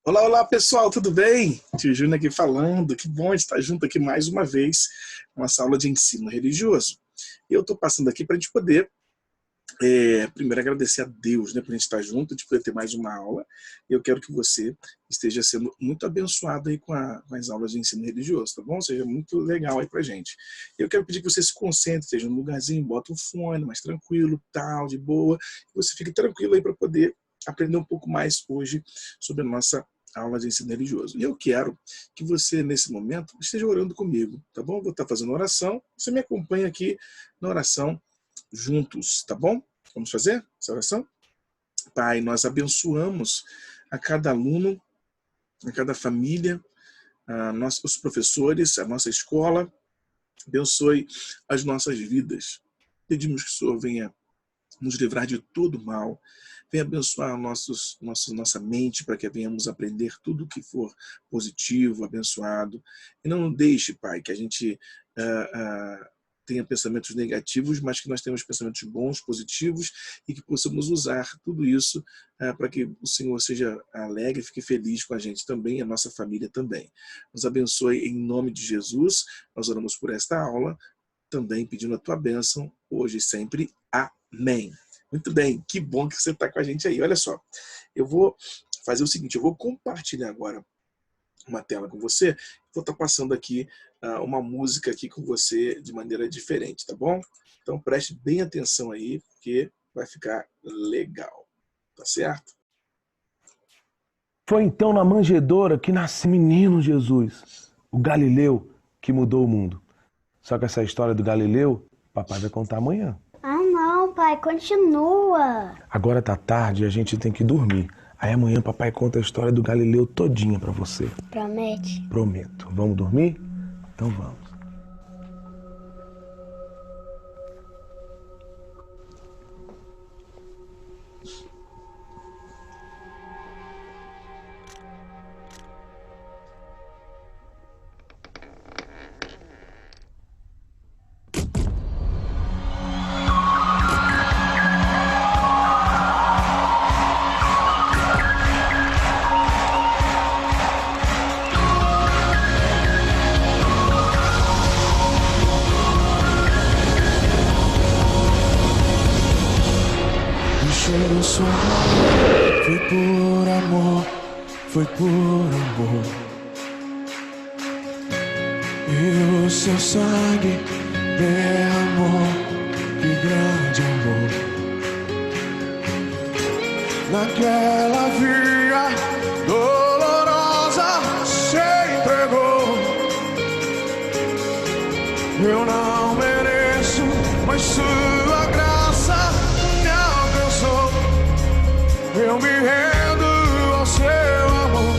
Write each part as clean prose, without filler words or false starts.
Olá, olá pessoal, tudo bem? Tio Júnior aqui falando, que bom estar junto aqui mais uma vez com essa aula de ensino religioso. Eu estou passando aqui para a gente poder, primeiro agradecer a Deus, né, por a gente estar junto, de poder ter mais uma aula. Eu quero que você esteja sendo muito abençoado aí com as aulas de ensino religioso, tá bom? Seja muito legal aí para a gente. Eu quero pedir que você se concentre, esteja num lugarzinho, bota um fone mais tranquilo, tal, de boa, que você fique tranquilo aí para poder aprender um pouco mais hoje sobre a nossa aula de ensino religioso. E eu quero que você, nesse momento, esteja orando comigo, tá bom? Vou estar fazendo oração, você me acompanha aqui na oração juntos, tá bom? Vamos fazer essa oração? Pai, nós abençoamos a cada aluno, a cada família, os professores, a nossa escola, abençoe as nossas vidas. Pedimos que o Senhor venha nos livrar de todo mal, venha abençoar nossa mente para que venhamos aprender tudo o que for positivo, abençoado. E não deixe, Pai, que a gente tenha pensamentos negativos, mas que nós tenhamos pensamentos bons, positivos, e que possamos usar tudo isso para que o Senhor seja alegre, fique feliz com a gente também, e a nossa família também. Nos abençoe em nome de Jesus. Nós oramos por esta aula, também pedindo a tua bênção, hoje e sempre. Amém. Muito bem, que bom que você está com a gente aí. Olha só, eu vou fazer o seguinte, eu vou compartilhar agora uma tela com você, vou estar passando aqui uma música aqui com você de maneira diferente, tá bom? Então preste bem atenção aí, porque vai ficar legal, tá certo? Foi então na manjedoura que nasceu o menino Jesus, o Galileu que mudou o mundo. Só que essa história do Galileu, papai vai contar amanhã. Ah não, pai, continua. Agora tá tarde e a gente tem que dormir. Aí amanhã papai conta a história do Galileu todinha pra você. Promete? Prometo. Vamos dormir? Então vamos. Foi por amor, foi por amor. E o seu sangue derramou, que grande amor. Naquela via dolorosa se entregou. Eu não mereço, mas sua graça me alcançou. Eu me rendo ao seu amor.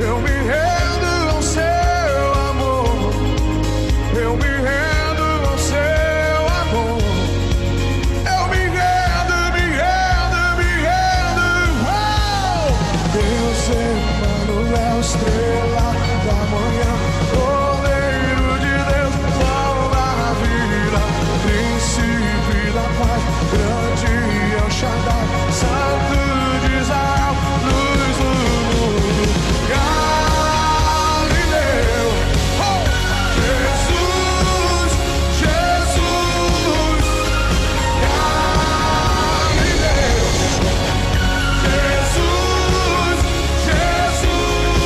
Eu me rendo ao seu amor. Eu me rendo ao seu amor. Eu me rendo, me rendo, me rendo. Oh! Deus Emmanuel, estrela da manhã, Cordeiro de Deus, sol da vida, príncipe da paz, grande El Shaddai, Santo de Israel, luz do mundo, Galileu, oh! Jesus, Jesus, Galileu, Jesus, Jesus,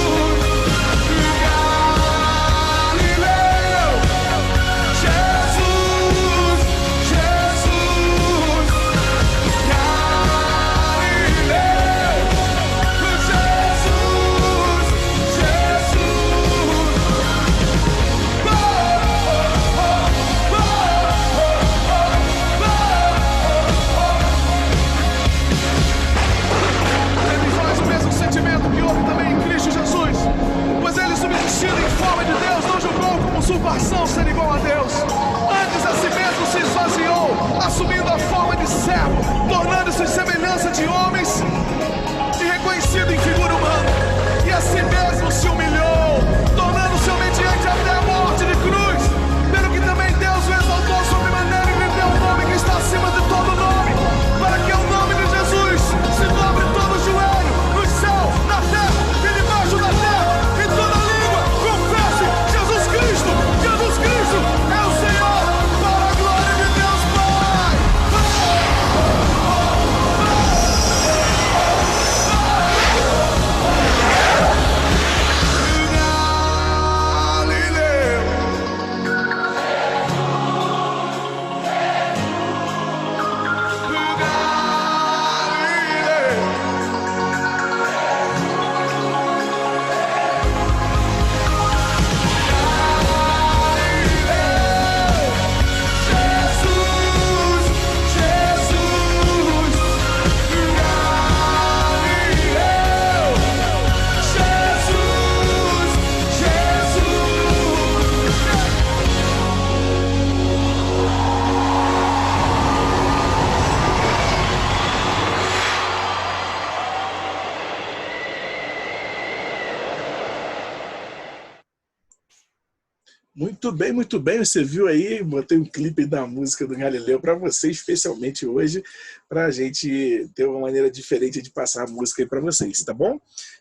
Muito bem. Você viu aí, botei um clipe da música do Galileu para você, especialmente hoje, para a gente ter uma maneira diferente de passar a música aí para vocês, tá bom?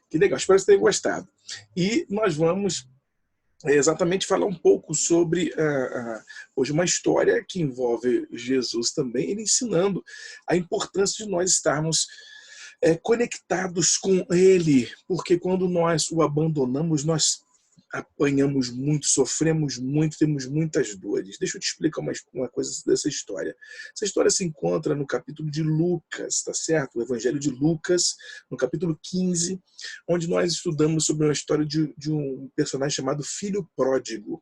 Que legal, espero que vocês tenham gostado. E nós vamos exatamente falar um pouco sobre hoje uma história que envolve Jesus também, ele ensinando a importância de nós estarmos conectados com ele, porque quando nós o abandonamos, nós apanhamos muito, sofremos muito, temos muitas dores. Deixa eu te explicar uma coisa dessa história. Essa história se encontra no capítulo de Lucas, tá certo? O Evangelho de Lucas, no capítulo 15, onde nós estudamos sobre uma história de um personagem chamado Filho Pródigo.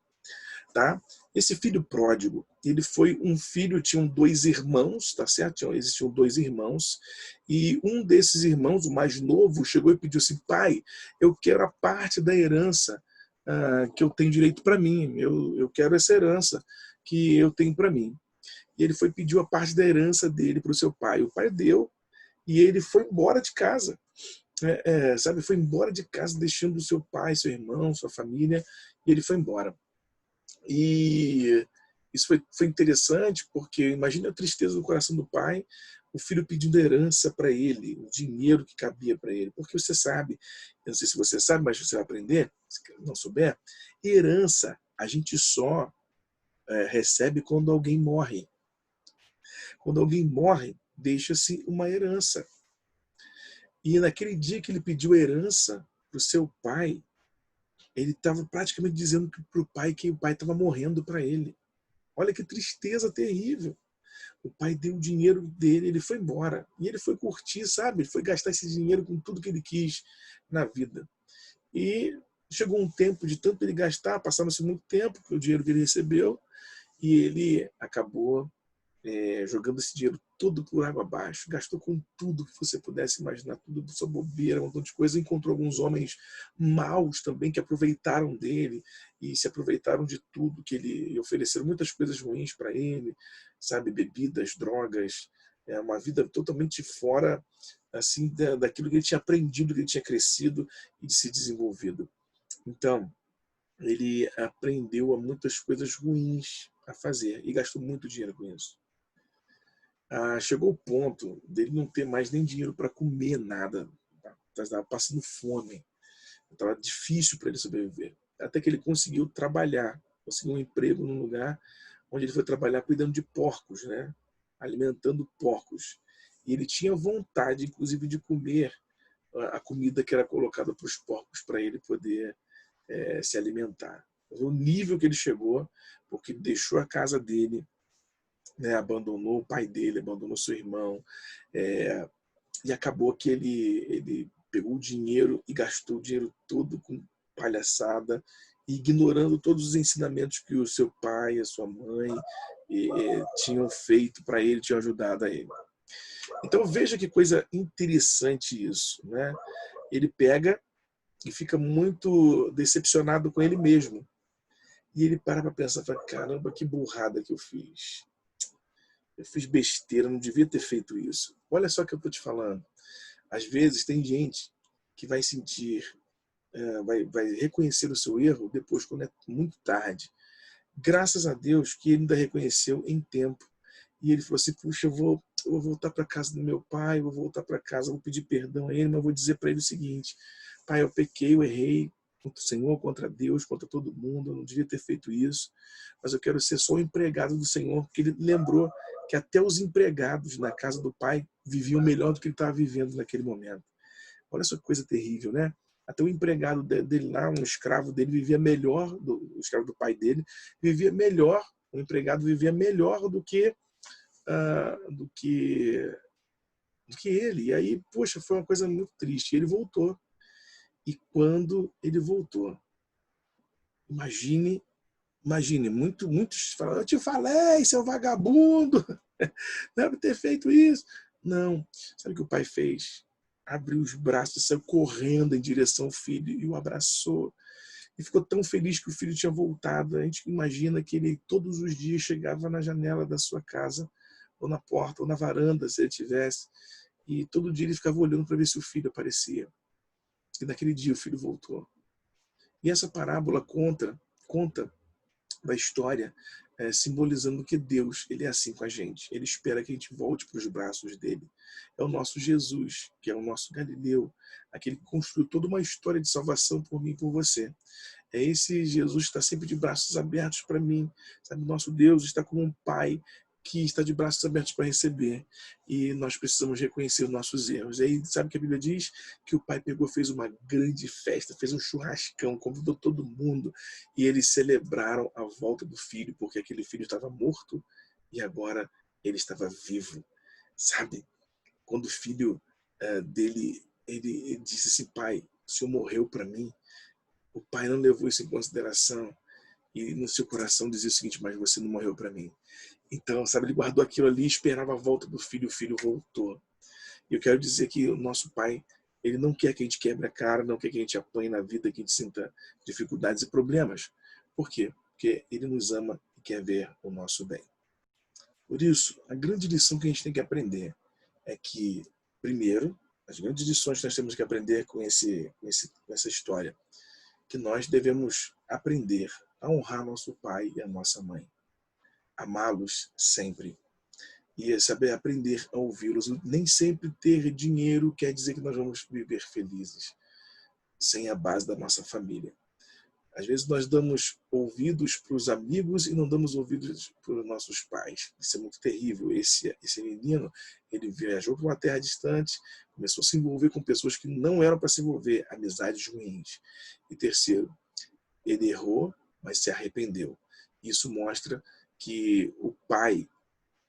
Tá? Esse filho pródigo, ele foi um filho, tinham dois irmãos, tá certo? Existiam dois irmãos, e um desses irmãos, o mais novo, chegou e pediu assim: pai, eu quero a parte da herança que eu tenho direito para mim, eu quero essa herança que eu tenho para mim. E ele foi pediu a parte da herança dele para o seu pai. O pai deu, e ele foi embora de casa. Sabe, foi embora de casa, deixando o seu pai, seu irmão, sua família, e ele foi embora. E isso foi interessante, porque imagina a tristeza do coração do pai, o filho pedindo herança para ele, o dinheiro que cabia para ele. Porque você sabe, eu não sei se você sabe, mas você vai aprender, se não souber, herança a gente só recebe quando alguém morre. Quando alguém morre, deixa-se uma herança. E naquele dia que ele pediu herança para o seu pai, ele estava praticamente dizendo para o pai que o pai estava morrendo para ele. Olha que tristeza terrível. O pai deu o dinheiro dele, ele foi embora. E ele foi curtir, sabe? Ele foi gastar esse dinheiro com tudo que ele quis na vida. E chegou um tempo de tanto ele gastar, passaram-se muito tempo, com o dinheiro que ele recebeu, e ele acabou jogando esse dinheiro todo por água abaixo, gastou com tudo que você pudesse imaginar, tudo de sua bobeira, um montão de coisa, encontrou alguns homens maus também que aproveitaram dele e se aproveitaram de tudo que ele, e ofereceram muitas coisas ruins para ele, sabe, bebidas, drogas, uma vida totalmente fora assim daquilo que ele tinha aprendido, que ele tinha crescido e de se desenvolvido. Então, ele aprendeu a muitas coisas ruins a fazer e gastou muito dinheiro com isso. Chegou o ponto dele não ter mais nem dinheiro para comer nada. Estava passando fome. Estava difícil para ele sobreviver. Até que ele conseguiu trabalhar, conseguiu um emprego num lugar onde ele foi trabalhar cuidando de porcos, né? Alimentando porcos. E ele tinha vontade, inclusive, de comer a comida que era colocada para os porcos para ele poder se alimentar. O nível que ele chegou, porque ele deixou a casa dele, né, abandonou o pai dele, abandonou seu irmão, e acabou que ele pegou o dinheiro e gastou o dinheiro todo com palhaçada, ignorando todos os ensinamentos que o seu pai, a sua mãe tinham feito para ele, tinham ajudado a ele. Então veja que coisa interessante isso, né? Ele pega e fica muito decepcionado com ele mesmo. E ele para pensar, fala, caramba, que burrada que eu fiz. Eu fiz besteira, não devia ter feito isso. Olha só o que eu estou te falando. Às vezes tem gente que vai sentir, vai reconhecer o seu erro depois, quando é muito tarde. Graças a Deus que ele ainda reconheceu em tempo. E ele falou assim, puxa, eu vou voltar para casa do meu pai, vou voltar para casa, vou pedir perdão a ele, mas vou dizer para ele o seguinte: pai, eu pequei, eu errei contra o Senhor, contra Deus, contra todo mundo, eu não devia ter feito isso, mas eu quero ser só o empregado do Senhor, porque ele lembrou que até os empregados na casa do pai viviam melhor do que ele estava vivendo naquele momento. Olha essa coisa terrível, né? Até o empregado dele lá, um escravo dele, vivia melhor, o escravo do pai dele, vivia melhor, o empregado vivia melhor do que ele. E aí, poxa, foi uma coisa muito triste. E ele voltou. E quando ele voltou, imagine, muitos falam, eu te falei, seu vagabundo, deve ter feito isso. Não, sabe o que o pai fez? Abriu os braços, saiu correndo em direção ao filho e o abraçou. E ficou tão feliz que o filho tinha voltado. A gente imagina que ele todos os dias chegava na janela da sua casa, ou na porta, ou na varanda, se ele tivesse, e todo dia ele ficava olhando para ver se o filho aparecia. E naquele dia o filho voltou. E essa parábola conta da história, simbolizando que Deus, ele é assim com a gente. Ele espera que a gente volte para os braços dele. É o nosso Jesus, que é o nosso Galileu, aquele que construiu toda uma história de salvação por mim e por você. É esse Jesus que está sempre de braços abertos para mim. Sabe, nosso Deus está como um pai que está de braços abertos para receber. E nós precisamos reconhecer os nossos erros. E aí, sabe o que a Bíblia diz? Que o pai pegou, fez uma grande festa, fez um churrascão, convidou todo mundo. E eles celebraram a volta do filho, porque aquele filho estava morto e agora ele estava vivo. Sabe? Quando o filho dele, ele disse assim: pai, o senhor morreu para mim. O pai não levou isso em consideração. E no seu coração dizia o seguinte: mas você não morreu para mim. Então, sabe, ele guardou aquilo ali, esperava a volta do filho, o filho voltou. E eu quero dizer que o nosso pai, ele não quer que a gente quebre a cara, não quer que a gente apanhe na vida, que a gente sinta dificuldades e problemas. Por quê? Porque ele nos ama e quer ver o nosso bem. Por isso, a grande lição que a gente tem que aprender é que, primeiro, as grandes lições que nós temos que aprender com essa história, que nós devemos aprender a honrar nosso pai e a nossa mãe. Amá-los sempre. E saber aprender a ouvi-los. Nem sempre ter dinheiro quer dizer que nós vamos viver felizes, sem a base da nossa família. Às vezes nós damos ouvidos para os amigos e não damos ouvidos para os nossos pais. Isso é muito terrível. Esse menino, ele viajou para uma terra distante, começou a se envolver com pessoas que não eram para se envolver, amizades ruins. E terceiro, ele errou, mas se arrependeu. Isso mostra que o Pai,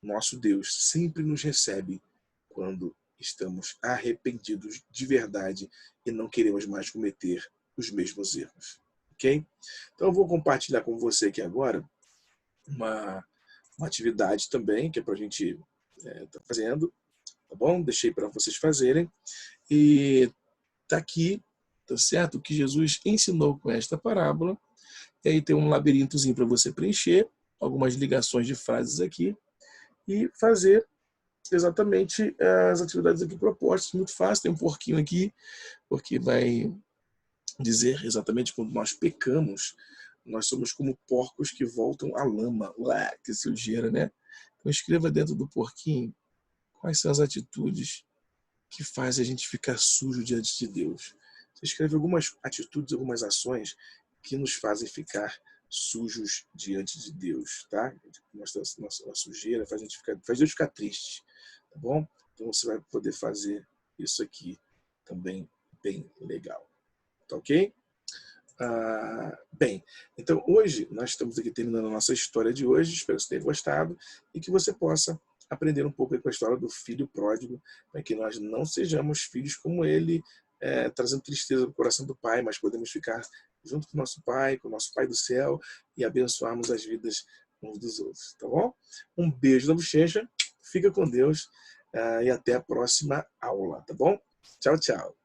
nosso Deus, sempre nos recebe quando estamos arrependidos de verdade e não queremos mais cometer os mesmos erros. Ok? Então eu vou compartilhar com você aqui agora uma atividade também, que é para a gente estar fazendo, tá bom? Deixei para vocês fazerem. E tá aqui, tá certo? O que Jesus ensinou com esta parábola. E aí tem um labirintozinho para você preencher, algumas ligações de frases aqui e fazer exatamente as atividades aqui propostas. Muito fácil, tem um porquinho aqui, porque vai dizer exatamente quando nós pecamos, nós somos como porcos que voltam à lama. Ué, que sujeira, né? Então escreva dentro do porquinho quais são as atitudes que fazem a gente ficar sujo diante de Deus. Você escreve algumas atitudes, algumas ações que nos fazem ficar sujos diante de Deus, tá? Nossa sujeira faz Deus ficar triste, tá bom? Então você vai poder fazer isso aqui também bem legal, tá ok? Bem, então hoje nós estamos aqui terminando a nossa história de hoje, espero que você tenha gostado e que você possa aprender um pouco com a história do filho pródigo, para que nós não sejamos filhos como ele, trazendo tristeza no coração do pai, mas podemos ficar junto com o nosso pai do céu e abençoarmos as vidas uns dos outros, tá bom? Um beijo na bochecha, fica com Deus e até a próxima aula, tá bom? Tchau, tchau.